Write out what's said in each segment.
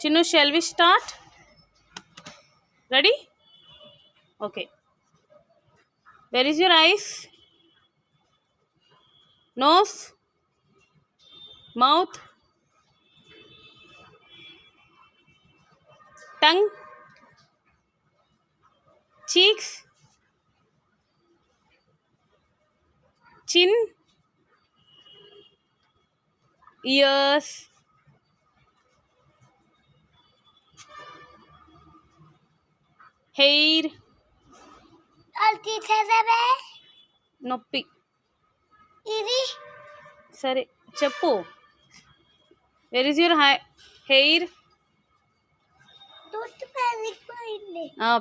Chinu, shall we start? Ready? Okay. Where is your eyes? Nose? Mouth? Tongue? Cheeks? Chin? Ears? Hair? నొప్పి. సరే చెప్పు. Where is your hair?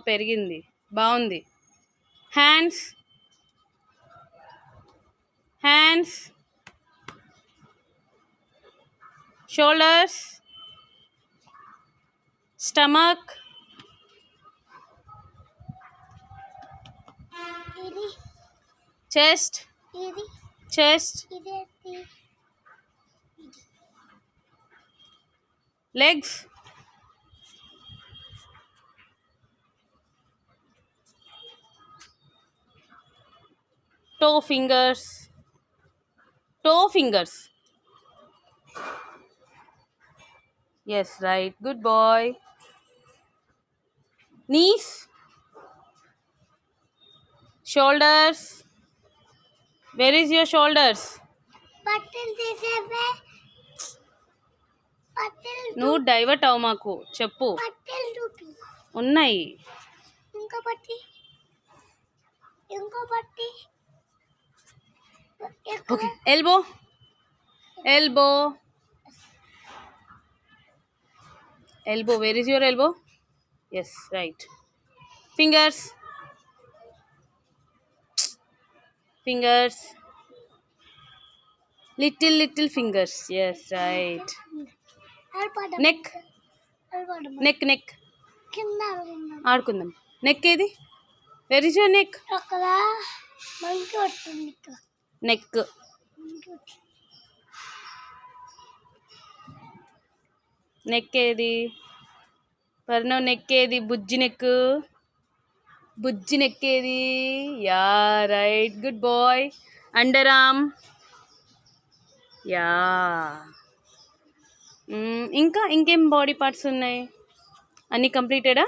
పెరిగింది, బాగుంది. Hands? Hands? Shoulders? Stomach? Chest? Chest? legs? toe fingers? toe fingers? Yes, right, good boy. knees? shoulders? Where is your shoulders? నువ్వు divert అవు, మాకు చెప్పు. ఉన్నాయి. Okay. Elbow? Elbow? Elbow, where is your elbow? Yes, right. Fingers? Fingers? Little fingers. Yes, right. Neck? Neck ఆడుకుందాం. Neck ఏది? Where is your neck? Neck. Neck ఏది? Parnav neck ఏది? బుజ్జి నెక్. బుజ్జి నెక్ ఏది? Ya, right, good boy. Under arm? Ya. ఇంకేం body parts ఉన్నాయి? అన్నీ కంప్లీటెడా?